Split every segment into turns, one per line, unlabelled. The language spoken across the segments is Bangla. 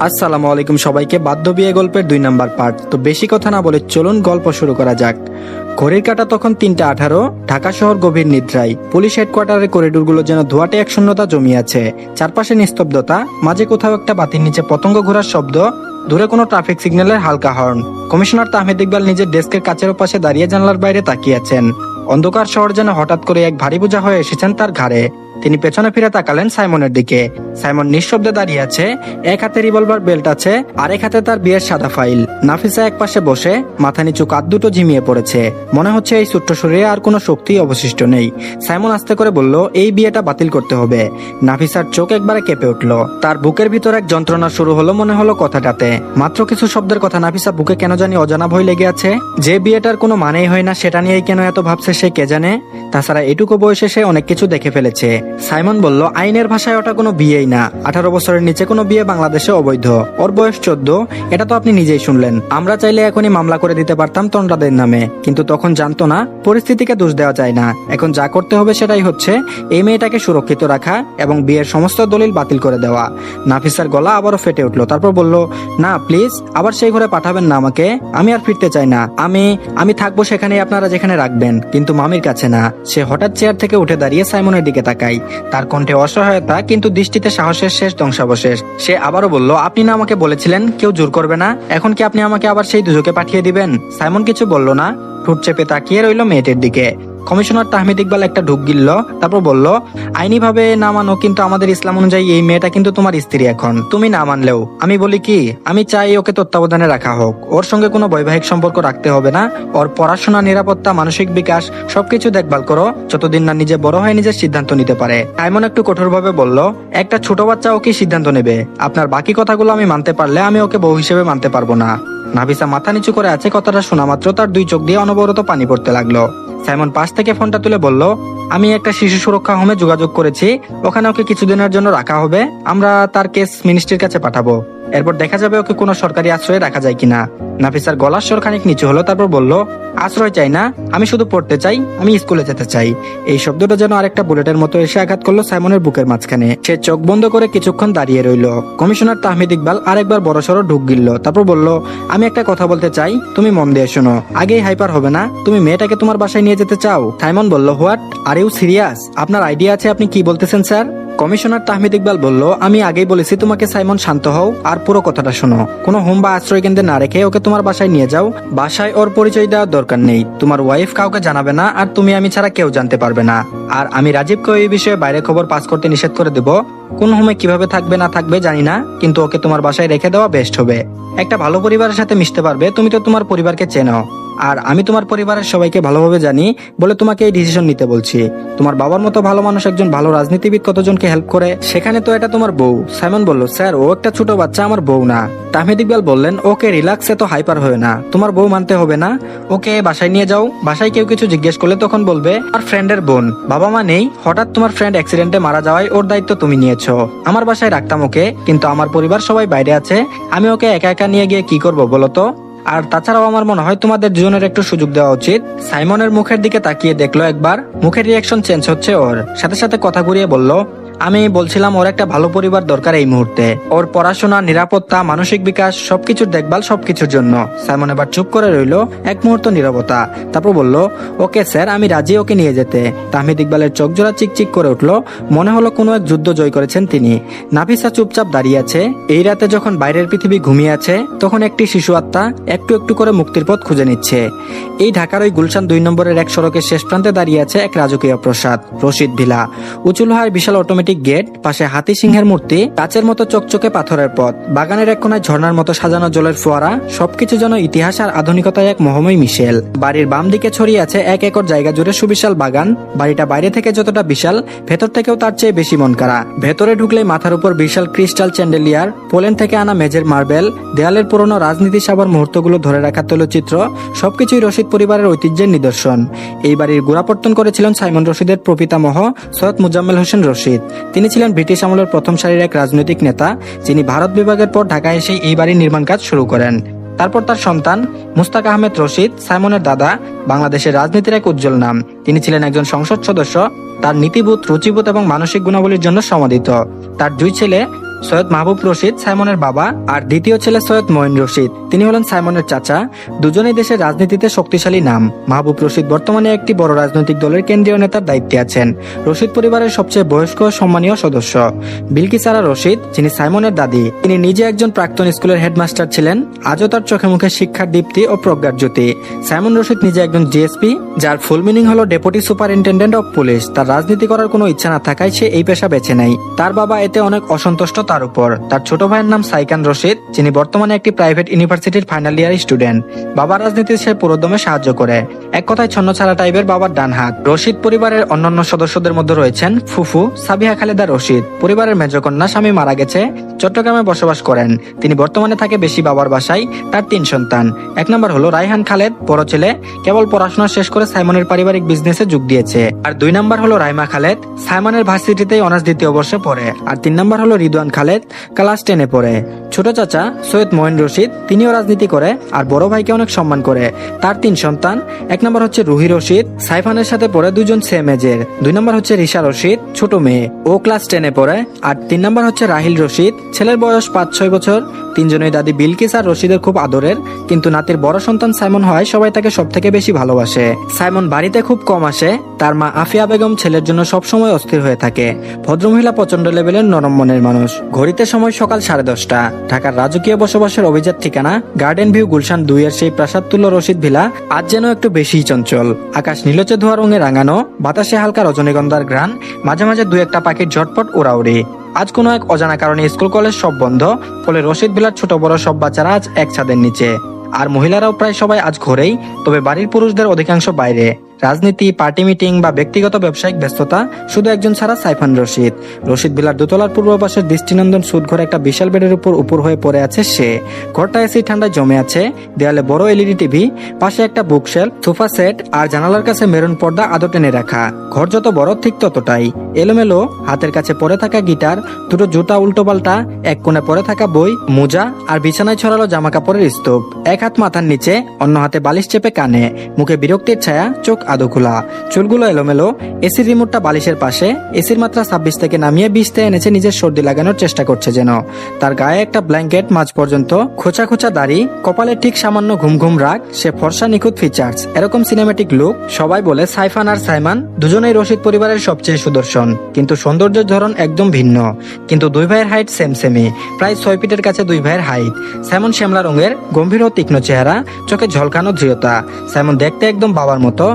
আসসালামু আলাইকুম সবাইকে। বাধ্য বিয়ে গল্পের 2 নাম্বার পার্ট। তো বেশি কথা না বলে চলুন গল্প শুরু করা যাক। ঘড়ির কাঁটা তখন 3:18। ঢাকা শহর গভীর নিদ্রায়। পুলিশ হেডকোয়ার্টারের করিডোরগুলো যেন ধোঁয়াটে এক শূন্যতা জমিয়াছে। চারপাশে নিস্তব্ধতা, মাঝে কোথাও একটা বাতির নিচে পতঙ্গ ঘোরার শব্দ, দূরে কোনো ট্রাফিক সিগন্যালের হালকা হর্ন। কমিশনার তাহমিদ ইকবাল নিজের ডেস্কের কাচের পাশে দাঁড়িয়ে জানলার বাইরে তাকিয়ে আছেন। অন্ধকার শহর যেন হঠাৎ করে এক ভারী বোঝা হয়ে এসেছেন তার ঘাড়ে। তিনি পেছনে ফিরে তাকালেন সাইমনের দিকে। সাইমন নিঃশব্দে দাঁড়িয়ে আছে, এক হাতে রিভলভার বেল্ট আছে, আরেক হাতে তার বিয়ের সাদা ফাইল। নাফিসা এক পাশে বসে, মাথা নিচু, কাঁধ দুটো ঝিমিয়ে পড়েছে। মনে হচ্ছে এই ছোট্ট শরীরে আর কোনো শক্তি অবশিষ্ট নেই। সাইমন আস্তে করে বলল, এই বিয়েটা বাতিল করতে হবে। নাফিসার চোখ একবারে কেঁপে উঠল। তার বুকের ভিতর এক যন্ত্রণা শুরু হলো মনে হলো কথাটাতে। মাত্র কিছু শব্দের কথা নাফিসা বুকে কেন জানি অজানা ভয় লেগে আছে। যে বিয়েটার কোনো মানেই হয় না সেটা নিয়েই কেন এত ভাবছে সে কে জানে। তাছাড়া এটুকু বয়সে সে অনেক কিছু দেখে ফেলেছে। সাইমন বলল, আইনের ভাষায় ওটা কোনো বিয়েই না। 18 বছরের নিচে কোনো বিয়ে বাংলাদেশে অবৈধ। ওর বয়স 14, এটা তো আপনি নিজেই শুনলেন। আমরা চাইলে এখনই মামলা করে দিতে পারতাম তন্ডাদের নামে, কিন্তু তখন জানতো না। পরিস্থিতিকে দোষ দেওয়া যায় না। এখন যা করতে হবে সেটাই হচ্ছে এই মেয়েটাকে সুরক্ষিত রাখা এবং বিয়ের সমস্ত দলিল বাতিল করে দেওয়া। নাফিসার গলা আবারও ফেটে উঠলো। তারপর বলল, না প্লিজ, আবার সেই ঘরে পাঠাবেন না আমাকে। আমি আর ফিরতে চাই না। আমি থাকবো সেখানেই, আপনারা যেখানে রাখবেন, কিন্তু মামির কাছে না। সে হঠাৎ চেয়ার থেকে উঠে দাঁড়িয়ে সাইমনের দিকে তাকায়। তার কণ্ঠে অসহায়তা, কিন্তু দৃষ্টিতে সাহসের শেষ ধ্বংসাবশেষ। সে আবারও বলল, আপনি না আমাকে বলেছিলেন কেউ জোর করবে না? এখন কি আপনি আমাকে আবার সেই দুজকে পাঠিয়ে দিবেন? সাইমন কিছু বলল না, ঠোঁট চেপে তাকিয়ে রইল মেয়েটির দিকে। কমিশনার তাহমিদ ইকবাল একটা ঢুক গিলল, তারপর বলল, আইনি ভাবে না মানো, কিন্তু আমাদের ইসলাম অনুযায়ী এই মেয়েটা কিন্তু তোমার স্ত্রী। এখন তুমি না মানলেও আমি বলি কি, আমি চাই ওকে তত্ত্বাবধানে রাখা হোক। ওর সঙ্গে কোনো বৈবাহিক সম্পর্ক রাখতে হবে না। ওর পড়াশোনা, নিরাপত্তা, মানসিক বিকাশ সবকিছু দেখভাল করো, যতদিন না নিজে বড় হয়ে নিজের সিদ্ধান্ত নিতে পারে। সাইমন একটু কঠোরভাবে বলল, একটা ছোট বাচ্চা ওকে সিদ্ধান্ত নেবে। আপনার বাকি কথাগুলো আমি মানতে পারলে আমি ওকে বউ হিসেবে মানতে পারবো না। নাফিসা মাথা নিচু করে আছে। কথাটা শোনা মাত্র তার 2 চোখ দিয়ে অনবরত পানি পড়তে লাগলো। সাইমন পাশ থেকে ফোনটা তুলে বলল, আমি একটা শিশু সুরক্ষা হোমে যোগাযোগ করেছি। ওখানে ওকে কিছুদিনের জন্য রাখা হবে। আমরা তার কেস মিনিস্ট্রির কাছে পাঠাবো। এরপর দেখা যাবে ওকে কোনো সরকারি আশ্রয়ে রাখা যায় কিনা। নাফিসার গলার স্বর খানিক নিচু হলো। তারপর বলল, আশ্রয় চাই না, আমি শুধু পড়তে চাই, আমি স্কুলে যেতে চাই। এই শব্দটা যেন আরেকটা বুলেটের মতো এসে আঘাত করলো সাইমনের বুকের মাঝখানে। সে চোখ বন্ধ করে কিছুক্ষণ দাঁড়িয়ে রইল। কমিশনার তাহমিদ ইকবাল আরেকবার বড়সড় ঢুক গিলল। তারপর বলল, আমি একটা কথা বলতে চাই, তুমি মন দিয়ে শোনো। আগেই হাইপার হবে না। তুমি মেয়েটাকে তোমার বাসায় নিয়ে যেতে চাও? সাইমন বলল, হোয়াট, আর ইউ সিরিয়াস? আপনার আইডিয়া আছে আপনি কি বলতেছেন স্যার? কমিশনার তাহমিদ ইকবাল বলল, আমি আগেই বলেছি তোমাকে সাইমন, শান্ত হও আর পুরো কথাটা শোনো। কোনো হোম বা আশ্রয় কেন্দ্রে না রেখে ওকে তোমার বাসায় নিয়ে যাও। বাসায় ওর পরিচয় দেওয়ার দরকার নেই। তোমার ওয়াইফ কাউকে জানাবে না, আর তুমি আমি ছাড়া কেউ জানতে পারবে না। আর আমি রাজীবকে এই বিষয়ে বাইরে খবর পাস করতে নিষেধ করে দেব। কোন হোমে কিভাবে থাকবে না থাকবে জানি না, কিন্তু ওকে তোমার বাসায় রেখে দেওয়া বেস্ট হবে। একটা ভালো পরিবারের সাথে মিশতে পারবে। তুমি তো তোমার পরিবারকে চেনো, আর আমি তোমার পরিবারের সবাইকে ভালোভাবে জানি বলে তোমাকে এই ডিসিশন নিতে বলছি। তোমার বাবার মতো ভালো মানুষ, একজন ভালো রাজনীতিবিদ কতজনকে হেল্প করে, সেখানে তো এটা তোমার বউ। সাইমন বলল, স্যার ও একটা ছোট বাচ্চা, আমার বউ না। তাহমিদ ইকবাল বললেন, ওকে রিল্যাক্স, এত হাইপার হয়ে না। তোমার বউ মানতে হবে না। ওকে বাসায় নিয়ে যাও। বাসায় কেউ কিছু জিজ্ঞেস করলে তখন বলবে আর ফ্রেন্ডের বোন। বাবা মা নেই, হঠাৎ তোমার ফ্রেন্ড অ্যাক্সিডেন্টে মারা যাওয়ায় ওর দায়িত্ব তুমি নিয়েছো। আমার বাসায় রাখতাম ওকে, কিন্তু আমার পরিবার সবাই বাইরে আছে। আমি ওকে একা একা নিয়ে গিয়ে কি করবো বলো তো? আর তাছাড়াও আমার মনে হয় তোমাদের দুজনের একটু সুযোগ দেওয়া উচিত। সাইমনের মুখের দিকে তাকিয়ে দেখলো একবার। মুখের রিয়াকশন চেঞ্জ হচ্ছে ওর। সাথে সাথে কথা ঘুরিয়ে বলল, আমি বলছিলাম ওর একটা ভালো পরিবার দরকার এই মুহূর্তে। ওর পড়াশোনা, নিরাপত্তা, মানসিক বিকাশ সবকিছুর দেখভাল, সবকিছুর জন্য। সাইমন এবার চুপ করে রইল। এক মুহূর্ত নীরবতা। তারপর বলল, ওকে স্যার, আমি রাজি ওকে নিয়ে যেতে। তাহমিদ ইকবালের চোখ জোড়া চিকচিক করে উঠল। মনে হলো কোনো এক যুদ্ধ জয় করেছেন তিনি। নাফিসা চুপচাপ দাঁড়িয়ে আছে। এই রাতে যখন বাইরের পৃথিবী ঘুমিয়ে আছে, তখন একটি শিশু আত্মা একটু একটু করে মুক্তির পথ খুঁজে নিচ্ছে। এই ঢাকার ওই গুলশান 2 নম্বরের এক সড়কের শেষ প্রান্তে দাঁড়িয়ে আছে এক রাজকীয় প্রাসাদ, রশিদ ভিলা। উঁচু লোহার বিশাল অটোমেটিক গেট, পাশে হাতি সিংহের মূর্তি, কাচের মতো চকচকে পাথরের পথ, বাগানের এক কোনায় ঝর্ণার মতো সাজানো জলের ফোয়ারা। সবকিছু যেন ইতিহাস আর আধুনিকতায় এক মোহময় মিশেল। বাড়ির বাম দিকে ছড়িয়ে আছে 1 একর জায়গা জুড়ে সুবিশাল বাগান। বাড়িটা বাইরে থেকে যতটা বিশাল, ভেতর থেকেও তার চেয়ে বেশি মন কাড়া। ভেতরে ঢুকলেই মাথার উপর বিশাল ক্রিস্টাল চ্যান্ডেলিয়ার, পোল্যান্ড থেকে আনা মেঝের মার্বেল, দেয়ালের পুরনো রাজনীতি সাবার মুহূর্তগুলো ধরে রাখা তৈলচিত্র, সবকিছুই রশিদ পরিবারের ঐতিহ্যের নিদর্শন। এই বাড়ির গোড়াপত্তন করেছিলেন সাইমন রশিদের প্রপিতামহ সৈয়দ মোজাম্মেল হোসেন রশিদ। তিনি ছিলেন ব্রিটিশ আমলের প্রথম সারির এক রাজনৈতিক নেতা, যিনি ভারত বিভাগের পর ঢাকায় এসে এই বাড়ির নির্মাণ কাজ শুরু করেন। তারপর তার সন্তান মুস্তাক আহমেদ রশিদ, সাইমনের দাদা, বাংলাদেশের রাজনীতির এক উজ্জ্বল নাম। তিনি ছিলেন একজন সংসদ সদস্য। তার নীতিবোধ, রুচিবোধ এবং মানসিক গুণাবলীর জন্য সমাদিত। তার 2 ছেলে সৈয়দ মাহবুব রশিদ সাইমনের বাবা, আর দ্বিতীয় ছেলে সৈয়দ মঈন রশিদ, তিনি হলেন সাইমনের চাচা। দুজনেই দেশের রাজনীতিতে শক্তিশালী নাম। মাহবুব রশিদ বর্তমানে একটি বড় রাজনৈতিক দলের কেন্দ্রীয় নেতার দায়িত্বে আছেন। রশিদ পরিবারের সবচেয়ে বয়স্ক ও সম্মানীয় সদস্য। বিলকিস আরা রশিদ, যিনি সাইমনের দাদি, তিনি নিজে একজন প্রাক্তন স্কুলের হেডমাস্টার ছিলেন। আজও তার চোখে মুখে শিক্ষার দীপ্তি ও প্রজ্ঞার জ্যোতি। সাইমন রশিদ নিজে একজন ডিএসপি, যার ফুল মিনিং হলো ডেপুটি সুপারিনটেন্ডেন্ট অফ পুলিশ। তার রাজনীতি করার কোনো ইচ্ছা না থাকায় সে এই পেশা বেছে নেয়। তার বাবা এতে অনেক অসন্তুষ্ট তার উপর। তার ছোট ভাইয়ের নাম সাইকান রশিদ, যিনি বর্তমানে একটি প্রাইভেট ইউনিভার্সিটির ফাইনাল ইয়ার স্টুডেন্ট। বাবার রাজনীতিতে সে পুরোদমে সাহায্য করে। এক কথায় ছন্নছাড়া টাইপের বাবার ডান হাত। রশিদ পরিবারের অন্যান্য সদস্যদের মধ্যে রয়েছেন ফুফু সাবিহা খালেদা রশিদ। পরিবারের মেজকন্যা, স্বামী মারা গেছে, চট্টগ্রামে বসবাস করেন। তিনি বর্তমানে থাকে বেশি বাবার বাসায়। তার 3 সন্তান। 1 নম্বর হলো রায়হান খালেদ, বড় ছেলে, কেবল পড়াশোনা শেষ করে সাইমনের পারিবারিক বিজনেসে যোগ দিয়েছে। আর 2 নম্বর হলো রাইমা খালেদ, সাইমনের ভার্সিটিতেই অনার্স 2য় বর্ষে পড়ে। আর 3 নম্বর হলো রিদওয়ান খালেদ, ক্লাস 10-এ পড়ে। ছোট চাচা সৈয়দ মঈন রশিদ, তিনিও রাজনীতি করে আর বড় ভাইকে অনেক সম্মান করে। তার 3 সন্তান। 1 নম্বর হচ্ছে রুহি রশিদ, সাইফানের সাথে পড়ে, 2 জন সেম এজের। 2 নম্বর হচ্ছে রিশা রশিদ, ছোট মেয়ে, ও ক্লাস 10-এ পড়ে। আর 3 নম্বর হচ্ছে রাহিল রশিদ, ছেলের বয়স 5-6 বছর। 3 জনই দাদি বিলকিস আর রশিদের খুব আদরের, কিন্তু নাতির বড় সন্তান সাইমন হয় সবাই তাকে সব থেকে বেশি ভালোবাসে। সাইমন বাড়িতে খুব কম আসে। তার মা আফিয়া বেগম ছেলের জন্য সবসময় অস্থির হয়ে থাকে। ভদ্রমহিলা প্রচন্ড লেভেলের নরম মনের মানুষ। ঘড়িতে সময় সকাল 10:30। ঢাকার রাজকীয় বসবাসের অভিজাত ঠিকানা গার্ডেন ভিউ গুলশান 2-এর সেই প্রাসাদ তুল্য রশিদ ভিলা আজ যেন একটু বেশিই চঞ্চল। আকাশ নীলচে ধোয়া রঙে রাঙানো, বাতাসে হালকা রজনীগন্ধার ঘ্রাণ, মাঝে মাঝে 2-1টা পাখির ঝটপট উড়াউড়ি। আজ কোনো এক অজানা কারণে স্কুল কলেজ সব বন্ধ। ফলে রশিদ ভিলার ছোট বড় সব বাচ্চারা আজ এক ছাদের নিচে। আর মহিলারাও প্রায় সবাই আজ ঘরেই, তবে বাড়ির পুরুষদের অধিকাংশ বাইরে। রাজনীতি, পার্টি মিটিং বা ব্যক্তিগত ব্যবসায়িক ব্যস্ততা, শুধু একজন ছাড়া, সাইফান রশিদ। রশিদ ভিলার দোতলার পূর্ব পাশের দৃষ্টিনন্দন সুদ ঘরে একটা বিশাল বেডের উপর হয়ে পড়ে আছে সে। ঘরটা এসি ঠান্ডায় জমে আছে। দেয়ালে বড় এলইডি টিভি, পাশে একটা বুকশেলফ, সোফা সেট, আর জানালার কাছে মেরুন পর্দা আদর টেনে রাখা। ঘর যত বড় ঠিক ততটাই এলোমেলো। হাতের কাছে পড়ে থাকা গিটার, 2টো জুতা উল্টো পাল্টা, এক কোণে পড়ে থাকা বই, মোজা, আর বিছানায় ছড়ালো জামা কাপড়ের স্তূপ। এক হাত মাথার নিচে, অন্য হাতে বালিশ চেপে কানে, মুখে বিরক্তির ছায়া, চোখ আদো খোলা, চুলগুলো এলোমেলো। এসির রিমোটটা বালিশের পাশে। এসির মাত্রা 26 থেকে নামিয়ে 20-তে এনেছে, নিজের সর্দি লাগানোর চেষ্টা করছে যেন। তার গায়ে একটা ব্ল্যাঙ্কেট, মাঝ পর্যন্ত খোঁচা খোঁচা দাড়ি, কপালে ঠিক সামান্য ঘুম ঘুম রাগ। সে ফর্সা, নিখুঁত ফিচার্স, এরকম সিনেমেটিক লুক। সবাই বলে সাইফান আর সাইমান দুজনেই রশিদ পরিবারের সবচেয়ে সুদর্শন, কিন্তু সৌন্দর্যের ধরন একদম ভিন্ন। কিন্তু 2 ভাইয়ের হাইট সেমই, প্রায় 6 ফিটের কাছে 2 ভাইয়ের হাইট। সাইমন শ্যামলা রঙের, গম্ভীর ও তীক্ষ্ণ চেহারা, চোখে ঝলকানো দৃঢ়তা। সাইমন দেখতে একদম বাবার মতো।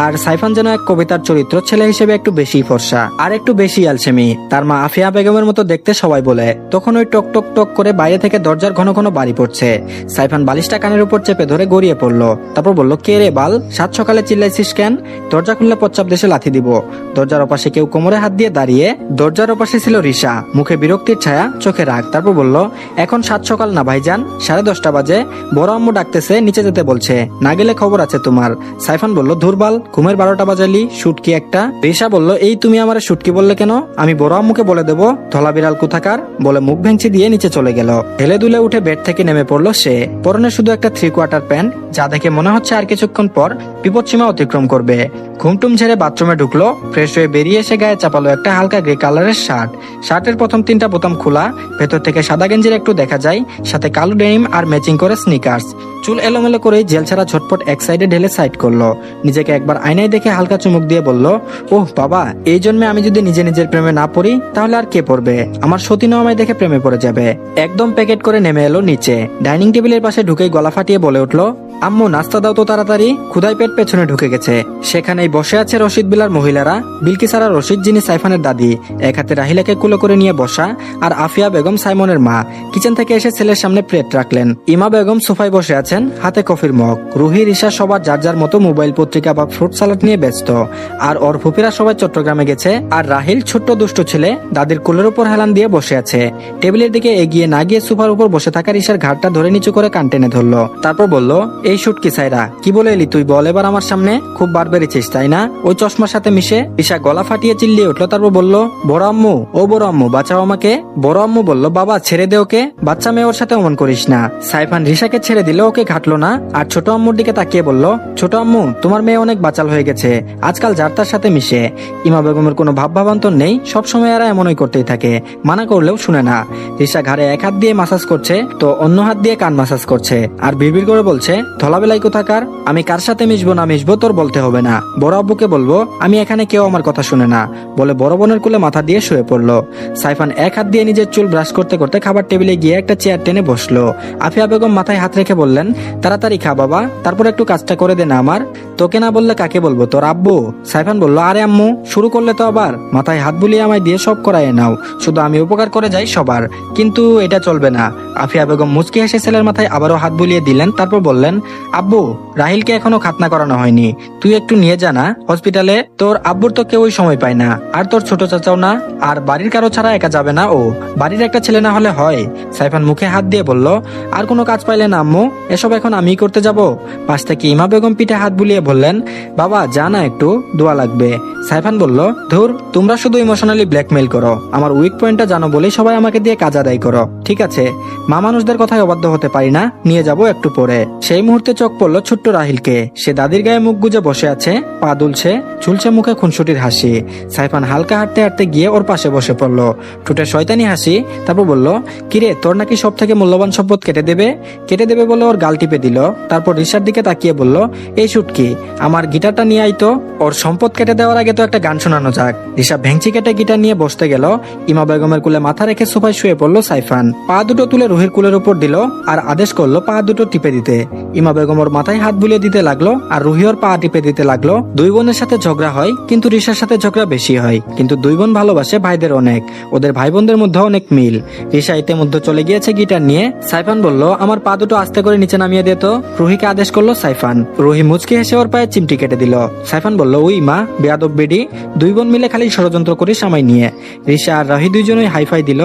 আর সাইফান যেন এক কবিতার চরিত্র, ছেলে হিসেবে একটু বেশি ফর্সা আর একটু বেশি আলসেমি। তার মা আফিয়া বেগমের মতো দেখতে সবাই বলে। তখন ওই টক টক টক করে বাইরে থেকে দরজার ঘন ঘন বাড়ি পড়ছে। সাইফান বালিশটা কানের উপর চেপে ধরে গড়িয়ে পড়লো। তারপর বলল, কে রে বাল, 7 সকালে চিল্লাইছিস কেন? দরজা খুললে পশ্চাৎ দেশে লাথি দিব। দরজার ওপাশে কেউ কোমরে হাত দিয়ে দাঁড়িয়ে। দরজার ওপাশে ছিল রিশা, মুখে বিরক্তির ছায়া, চোখে রাগ। তারপর বলল, এখন 7 সকাল না ভাইজান, 10:30 বাজে। বড় আম্মু ডাকতেছে, নিচে যেতে বলছে, না গেলে খবর আছে তোমার। সাইফান বলল, ধুরবাল, ঘুমের 12টা বাজালি, শুটকি একটা। রিশা বলল, এই তুমি আমারে শুটকি বললে কেন? আমি বড় আম্মুকে বলে দেবো, ধলা বিড়াল কোথাকার। বলে মুখ ভেঙচি দিয়ে নিচে চলে গেল। হেলে দুলে উঠে বেড থেকে নেমে পড়লো সে। পরনে শুধু একটা 3/4 প্যান্ট, যা দেখে মনে হচ্ছে আর কিছুক্ষণ পর বিপদসীমা অতিক্রম করবে। ঘুমটুম ঝেড়ে বাথরুমে ঢুকলো। ফ্রেশ হয়ে বেরিয়ে এসে গায়ে চাপালো একটা হালকা গ্রে কালারের শার্ট। শার্টের প্রথম 3টা বোতাম খোলা, ভেতর থেকে সাদা গেঞ্জির একটু দেখা যায়, সাথে কালো ডেনিম আর ম্যাচিং করে স্নিকার্স। চুল এলোমেলো করে জেল ছাড়া ঝটপট এক সাইডে ঢেলে সাইড করলো। নিজেকে একবার আয়নায় দেখে হালকা চুমুক দিয়ে বলল, ওহ বাবা, এই জন্মে আমি যদি নিজের প্রেমে না পড়ি তাহলে আর কে পড়বে? আমার সতীনও আমায় দেখে প্রেমে পড়ে যাবে। একদম প্যাকেট করে নেমে এলো নিচে। ডাইনিং টেবিলের পাশে ঢুকেই গলা ফাটিয়ে বলে উঠলো, আম্মু নাস্তা দাও তো তাড়াতাড়ি, ক্ষুধায় পেট পেছনে ঢুকে গেছে। সেখানেই বসে আছে রশিদ বিলার মহিলারা। বিলকিস আরা রশিদ, যিনি সাইফানের দাদি, এক হাতে রাহিলাকে কুলো করে নিয়ে বসা, আর আফিয়া বেগম সাইমনের মা কিচেন থেকে এসে ছেলের সামনে প্লেট রাখলেন। ইমা বেগম সোফায় বসে আছেন, হাতে কফির মগ। রুহি, রিশা সবার যার যার মতো মোবাইল, পত্রিকা বা ফ্রুট সালাড নিয়ে ব্যস্ত। আর ওর ফুপিরা সবাই চট্টগ্রামে গেছে। আর রাহিল, ছোট্ট দুষ্ট ছেলে, দাদির কোলের উপর হেলান দিয়ে বসে আছে। টেবিলের দিকে এগিয়ে না গিয়ে সোফার উপর বসে থাকা রিশার ঘাটটা ধরে নিচু করে কান টেনে ধরলো। তারপর বলল, এই শুটকি সাইরা কি বলে এলি তুই, বল এবার আমার সামনে। খুব বার বেড়েছিস তাই না ওই চশমার সাথে মিশে। রিসা গলা ফাটিয়ে চিল্লিয়ে উঠলো, তারপর বলল, বড় আম্মু, ও বড় আম্মু বাঁচাও আমাকে। বড় আম্মু বলল, বাবা ছেড়ে দে ওকে, বাচ্চা মেয়ে ওর সাথে অমন করিস না। সাইফান রিসাকে ছেড়ে দিল, ওকে ঘাটলো না, আর ছোট আম্মুর দিকে তাকিয়ে বলল, ছোট আম্মু তোমার মেয়ে অনেক বাচাল হয়ে গেছে, আজকাল যার তার সাথে মিশে। ইমা বেগমের কোনো ভাব ভাবান্তর নেই, সবসময় এরা এমনই করতেই থাকে, মানা করলেও শুনে না। রিসা ঘাড়ে এক হাত দিয়ে মাসাজ করছে তো অন্য হাত দিয়ে কান মাসাজ করছে, আর বিড়বিড় করে বলছে, ধলাবেলাই কোথাকার, আমি কার সাথে মিশবো না মিশবো তোর বলতে হবে না। বড় আব্বুকে বলবো আমি এখানে কেউ আমার কথা শুনে না বলে বড় বোনের কোলে মাথা দিয়ে শুয়ে পড়লো। সাইফান এক হাত দিয়ে নিজের চুল ব্রাশ করতে করতে খাবার টেবিলে গিয়ে একটা চেয়ার টেনে বসলো। আফিয়া বেগম মাথায় হাত রেখে বললেন, তাড়াতাড়ি খা বাবা, তারপর একটু কাজটা করে দে না আমার। তোকে না বললে কাকে বলবো, তোর আব্বু। সাইফান বলল, আরে আম্মু শুরু করলে তো আবার, মাথায় হাত বুলিয়ে আমায় দিয়ে সব করায় নাও, শুধু আমি উপকার করে যাই সবার, কিন্তু এটা চলবে না। আফিয়া বেগম মুচকি হেসে ছেলের মাথায় আবারও হাত বুলিয়ে দিলেন, তারপর বললেন, আব্বু রাহিলকে এখনো খাতনা করানো হয়নি, তুই একটু নিয়ে যা না হসপিটালে, তোর আব্বুর তো কেউই সময় পায় না, আর তোর ছোট চাচাও না, আর বাড়ির কারো ছাড়া একা যাবে না ও, বাড়ির একটা ছেলে না হলে হয়। সাইফান মুখে হাত দিয়ে বলল, আর কোনো কাজ পাইলে না আম্মু, এসব এখন আমিই করতে যাব। পাশ থেকে ইমা বেগম পিঠে হাত বুলিয়ে বললেন, বাবা যা না একটু, দোয়া লাগবে। সাইফান বলল, ধুর তোমরা শুধু ইমোশনালি ব্ল্যাকমেইল করো, আমার উইক পয়েন্টটা জানো বলেই সবাই আমাকে দিয়ে কাজ আদায় করো। ঠিক আছে, মা মানুষদের কথায় অবাধ্য হতে পারি না, নিয়ে যাব একটু পরে। সেই মুহূর্তে চোখ পড়লো ছোট্ট রাহিলকে, সে দাদির গায়ে মুখ গুজে বসে আছে, পা দুলছে, ঝুলছে মুখে খুনসুটির হাসি। সাইফান হালকা হাঁটতে হাঁটতে গিয়ে ওর পাশে বসে পড়লো, ঠোঁটে শয়তানি হাসি, তারপর বলল, কিরে তোর নাকি সব থেকে মূল্যবান সম্পদ কেটে দেবে বলে ওর গাল টিপে দিল। তারপর রিসার দিকে তাকিয়ে বলল, এই শুটকি আমার গিটারটা নিয়ে আইতো, ওর সম্পদ কেটে দেওয়ার আগে তো একটা গান শোনানো যাক। রিসা ভেংচি কেটে গিটার নিয়ে বসতে গেল। ইমা বেগমের কুলে মাথা রেখে সোফায় শুয়ে পড়লো সাইফান, পা দুটো তুলে রুহির কুলের উপর দিল আর আদেশ করলো পা দুটো টিপে দিতে। ইমা বেগম ওর মাথায় হাত বুলিয়ে দিতে লাগলো আর রুহি ওর পা টিপে দিতে লাগলো। দুই বোনের সাথে ঝগড়া হয়, কিন্তু রিসার সাথে ঝগড়া বেশি হয়, কিন্তু দুই বোন ভালোবাসে ভাইদের অনেক, ওদের ভাই বোনদের মধ্যে অনেক মিল। রিসা ইতিমধ্যে চলে গিয়েছে গিটার নিয়ে। সাইফান বলল, আমার পা দুটো আস্তে করে নিচে নামিয়ে দে তো, রুহিকে আদেশ করলো সাইফান। রুহি মুচকি হেসে ওর পায়ে চিমটি কেটে দিল। সাইফান বলল, উই মা বেয়াদব বেডি, দুই বোন মিলে খালি ষড়যন্ত্র করিস আমায় নিয়ে। রিসা আর রাহি দুইজনই হাইফাই দিল,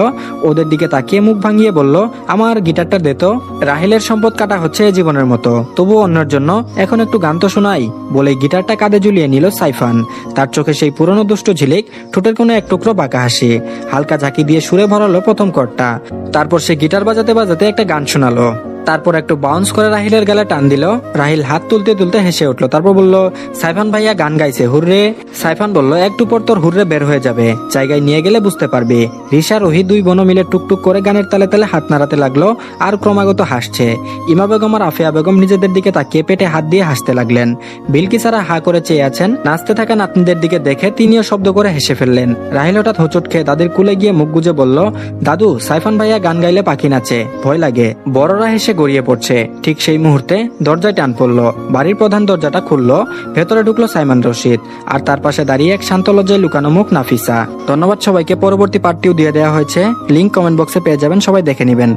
ওদের দিকে তাকিয়ে মুখ ভাঙিয়ে বলল, আমার গিটারটা দে তো, রাহিলের সম্পদ কাটা হচ্ছে জীবনের মতো, তবু অন্যের জন্য এখন একটু গান তো শোনাই। বলে গিটারটা কাঁধে ঝুলিয়ে নিল সাইফান। তার চোখে সেই পুরনো দুষ্ট ঝিলিক, ঠোঁটের কোনো এক টুকরো বাঁকা হাসি, হালকা ঝাঁকি দিয়ে সুরে ভরালো প্রথম কর্ডটা। তারপর সে গিটার বাজাতে বাজাতে একটা গান শোনালো। তারপর একটু বাউন্স করে রাহিলের গালে টান দিল। রাহিল হাত তুলতে তুলতে হেসে উঠলো, তারপর বলল, সাইফান ভাইয়া গান গাইছে, হুররে। সাইফান বলল, একটু পর তোর হুররে বের হয়ে যাবে, জায়গায় নিয়ে গেলে বুঝতে পারবি। রিসা রোহি দুই বোন মিলে টুকটুক করে গানের তালে তালে হাত নাড়াতে লাগলো আর ক্রমাগত হাসছে। ইমা বেগম আর আফিয়া বেগম নিজেদের দিকে তাকিয়ে পেটে হাত দিয়ে হাসতে লাগলেন। বিলকিসারা হা করে চেয়ে আছেন, নাচতে থাকা নাতনিদের দিকে দেখে তিনিও শব্দ করে হেসে ফেললেন। রাহিল হঠাৎ হোঁচট খেয়ে দাদির কুলে গিয়ে মুখ গুজে বলল, দাদু সাইফান ভাইয়া গান গাইলে পাখি নাচে, ভয় লাগে। বড়রা হেসে গড়িয়ে পড়ছে। ঠিক সেই মুহূর্তে দরজায় টান পড়লো, বাড়ির প্রধান দরজাটা খুললো, ভেতরে ঢুকলো সাইমন রশিদ, আর তার পাশে দাঁড়িয়ে এক শান্ত লজ্জায় লুকানো মুখ নাফিসা। ধন্যবাদ সবাইকে। পরবর্তী পার্টটিও দিয়ে দেওয়া হয়েছে, লিংক কমেন্ট বক্সে পেয়ে যাবেন, সবাই দেখে নেবেন।